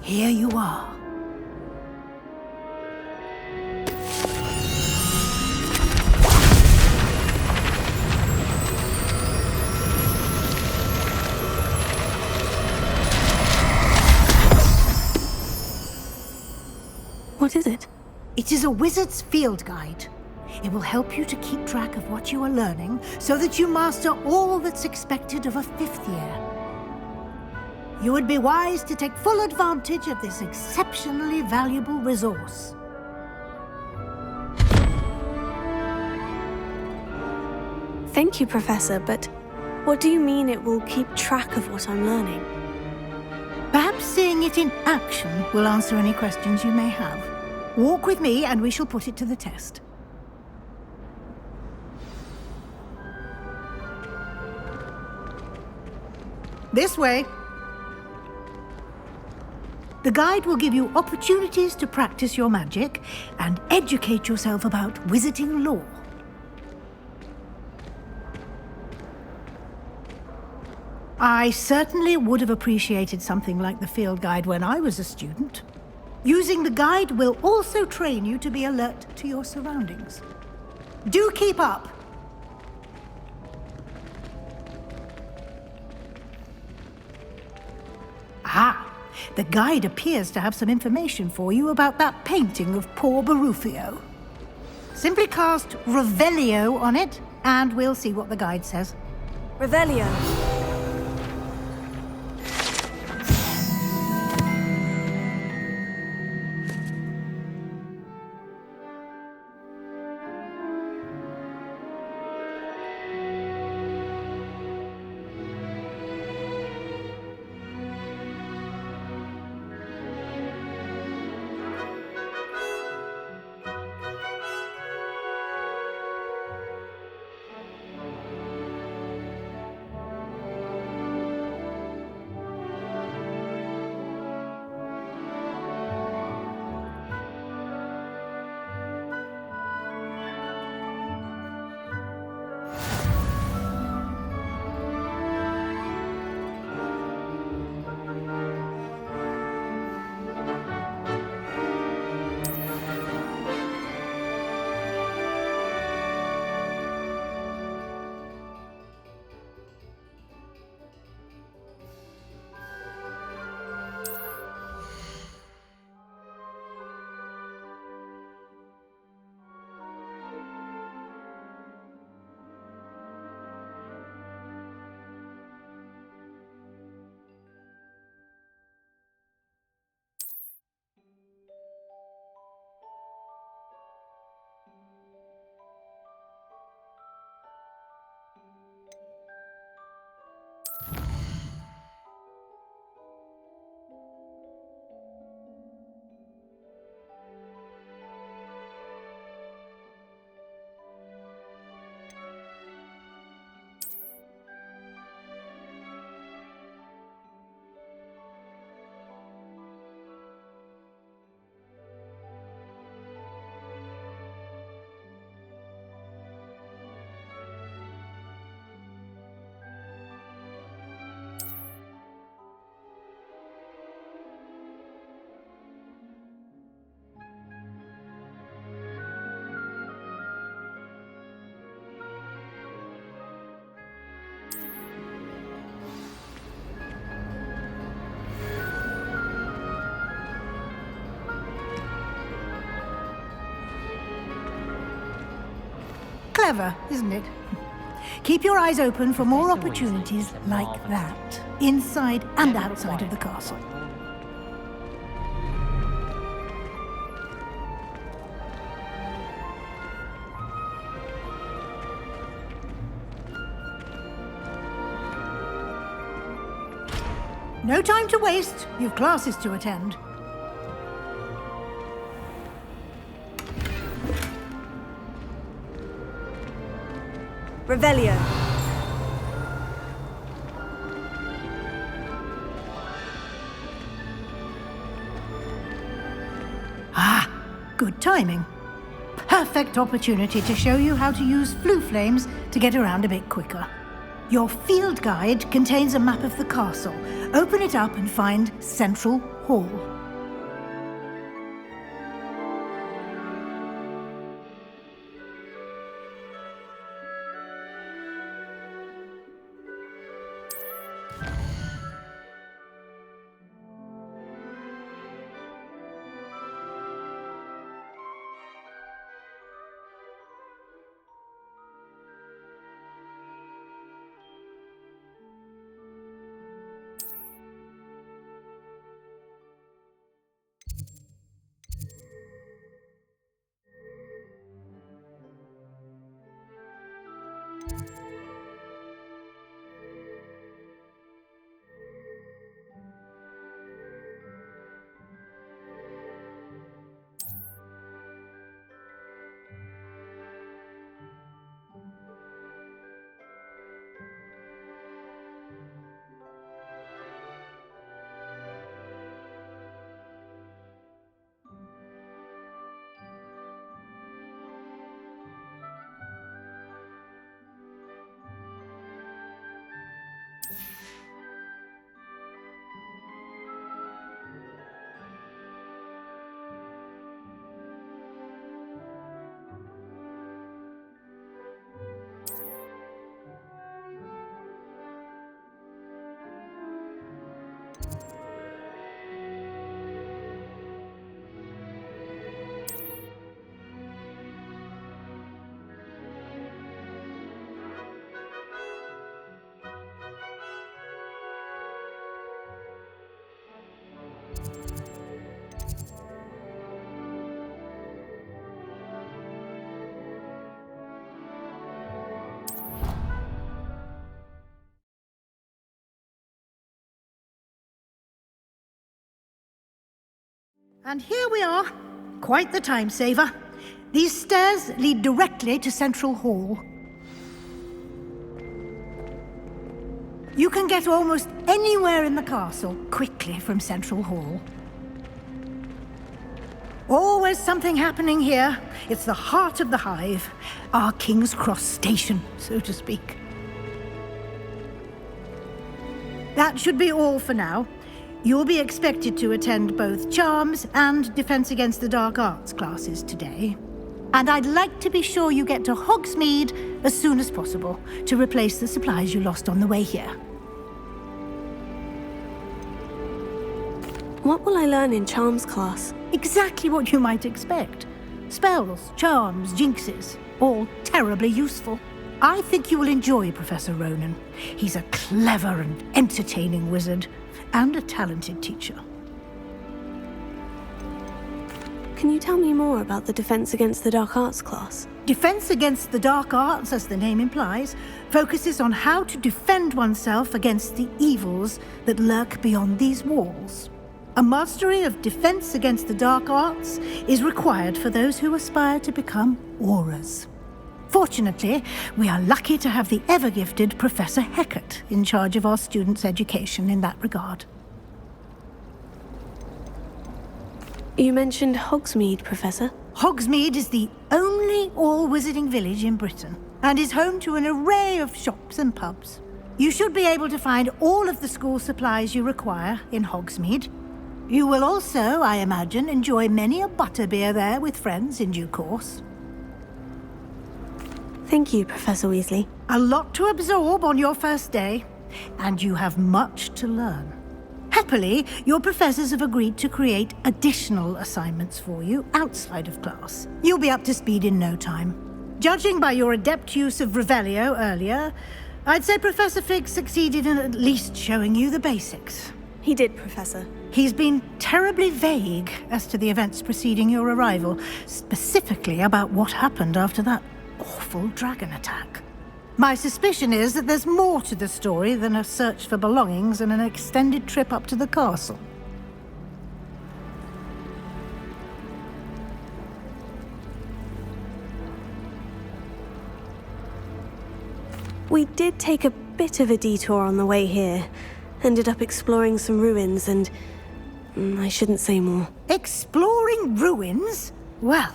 Here you are. What is it? It is a wizard's field guide. It will help you to keep track of what you are learning so that you master all that's expected of a 5th year. You would be wise to take full advantage of this exceptionally valuable resource. Thank you, Professor, but what do you mean it will keep track of what I'm learning? Perhaps seeing it in action will answer any questions you may have. Walk with me and we shall put it to the test. This way. The guide will give you opportunities to practice your magic and educate yourself about wizarding lore. I certainly would have appreciated something like the field guide when I was a student. Using the guide will also train you to be alert to your surroundings. Do keep up! Ah, the guide appears to have some information for you about that painting of poor Barufio. Simply cast Revelio on it, and we'll see what the guide says. Revelio. Clever, isn't it? Keep your eyes open for more opportunities like that, inside and outside of the castle. No time to waste. You've classes to attend. Revelio. Ah, good timing. Perfect opportunity to show you how to use flue flames to get around a bit quicker. Your field guide contains a map of the castle. Open it up and find Central Hall. And here we are. Quite the time saver. These stairs lead directly to Central Hall. You can get almost anywhere in the castle quickly from Central Hall. Always something happening here. It's the heart of the hive, our King's Cross station, so to speak. That should be all for now. You'll be expected to attend both Charms and Defense Against the Dark Arts classes today. And I'd like to be sure you get to Hogsmeade as soon as possible to replace the supplies you lost on the way here. What will I learn in Charms class? Exactly what you might expect. Spells, charms, jinxes, all terribly useful. I think you will enjoy Professor Ronan. He's a clever and entertaining wizard, and a talented teacher. Can you tell me more about the Defense Against the Dark Arts class? Defense Against the Dark Arts, as the name implies, focuses on how to defend oneself against the evils that lurk beyond these walls. A mastery of Defense Against the Dark Arts is required for those who aspire to become Aurors. Fortunately, we are lucky to have the ever-gifted Professor Hecat in charge of our students' education in that regard. You mentioned Hogsmeade, Professor. Hogsmeade is the only all-wizarding village in Britain, and is home to an array of shops and pubs. You should be able to find all of the school supplies you require in Hogsmeade. You will also, I imagine, enjoy many a butterbeer there with friends in due course. Thank you, Professor Weasley. A lot to absorb on your first day, and you have much to learn. Happily, your professors have agreed to create additional assignments for you outside of class. You'll be up to speed in no time. Judging by your adept use of Revelio earlier, I'd say Professor Fig succeeded in at least showing you the basics. He did, Professor. He's been terribly vague as to the events preceding your arrival, specifically about what happened after that awful dragon attack. My suspicion is that there's more to the story than a search for belongings and an extended trip up to the castle. We did take a bit of a detour on the way here. Ended up exploring some ruins and... I shouldn't say more. Exploring ruins? Well,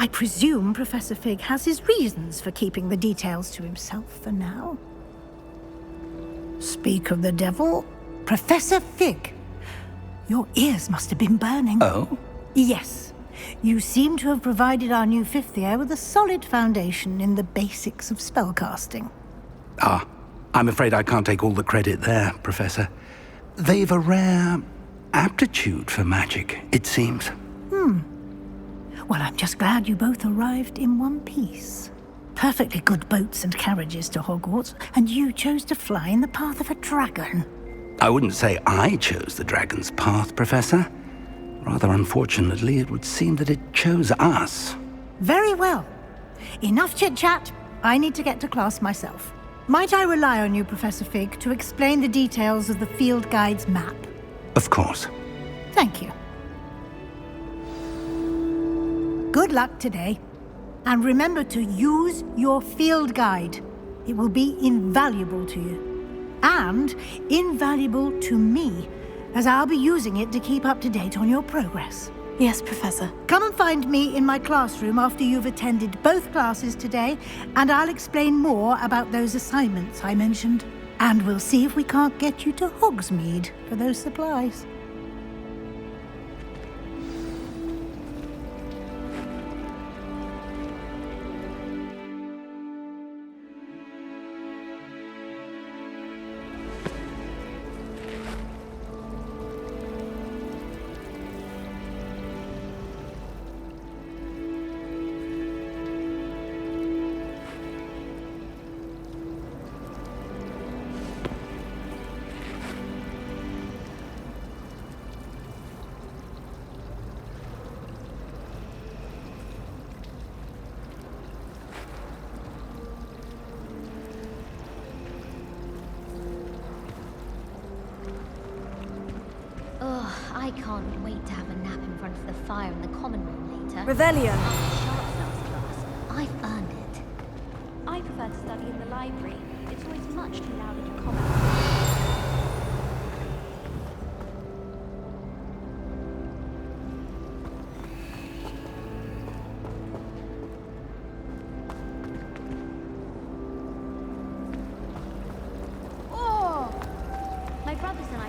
I presume Professor Fig has his reasons for keeping the details to himself for now. Speak of the devil, Professor Fig. Your ears must have been burning. Oh? Yes. You seem to have provided our new fifth year with a solid foundation in the basics of spellcasting. Ah, I'm afraid I can't take all the credit there, Professor. They've a rare aptitude for magic, it seems. Well, I'm just glad you both arrived in one piece. Perfectly good boats and carriages to Hogwarts, and you chose to fly in the path of a dragon. I wouldn't say I chose the dragon's path, Professor. Rather unfortunately, it would seem that it chose us. Very well. Enough chit-chat. I need to get to class myself. Might I rely on you, Professor Fig, to explain the details of the field guide's map? Of course. Thank you. Good luck today. And remember to use your field guide. It will be invaluable to you. And invaluable to me, as I'll be using it to keep up to date on your progress. Yes, Professor. Come and find me in my classroom after you've attended both classes today, and I'll explain more about those assignments I mentioned. And we'll see if we can't get you to Hogsmeade for those supplies. I can't wait to have a nap in front of the fire in the common room later. Revelio. After Charlotte's last class, I've earned it. I prefer to study in the library. It's always much too loud in the common room. Oh! My brothers and I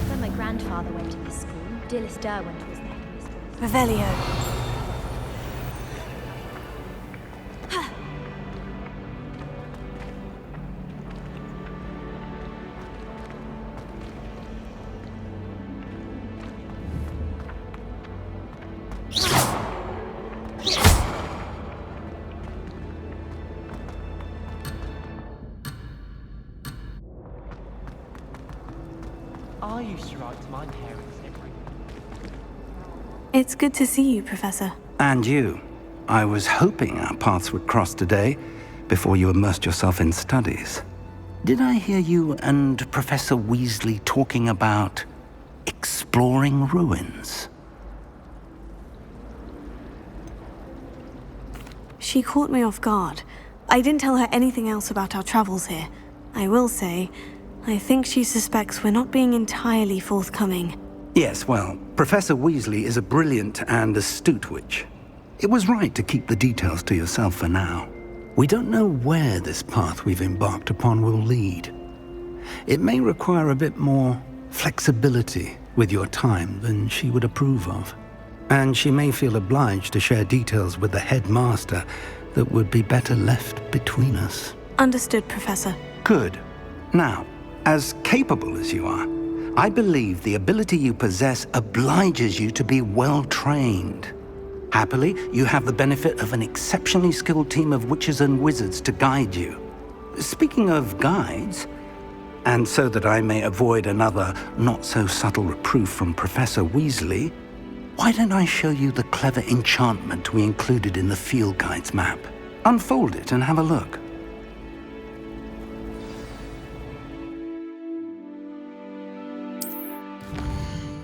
when my grandfather went to this school, Dillis Derwent was the head of the school. Revelio. I used to write to my parents every... It's good to see you, Professor. And you. I was hoping our paths would cross today, before you immersed yourself in studies. Did I hear you and Professor Weasley talking about exploring ruins? She caught me off guard. I didn't tell her anything else about our travels here. I will say, I think she suspects we're not being entirely forthcoming. Yes, well, Professor Weasley is a brilliant and astute witch. It was right to keep the details to yourself for now. We don't know where this path we've embarked upon will lead. It may require a bit more flexibility with your time than she would approve of. And she may feel obliged to share details with the headmaster that would be better left between us. Understood, Professor. Good. Now, as capable as you are, I believe the ability you possess obliges you to be well-trained. Happily, you have the benefit of an exceptionally skilled team of witches and wizards to guide you. Speaking of guides, and so that I may avoid another not-so-subtle reproof from Professor Weasley, why don't I show you the clever enchantment we included in the field guide's map? Unfold it and have a look.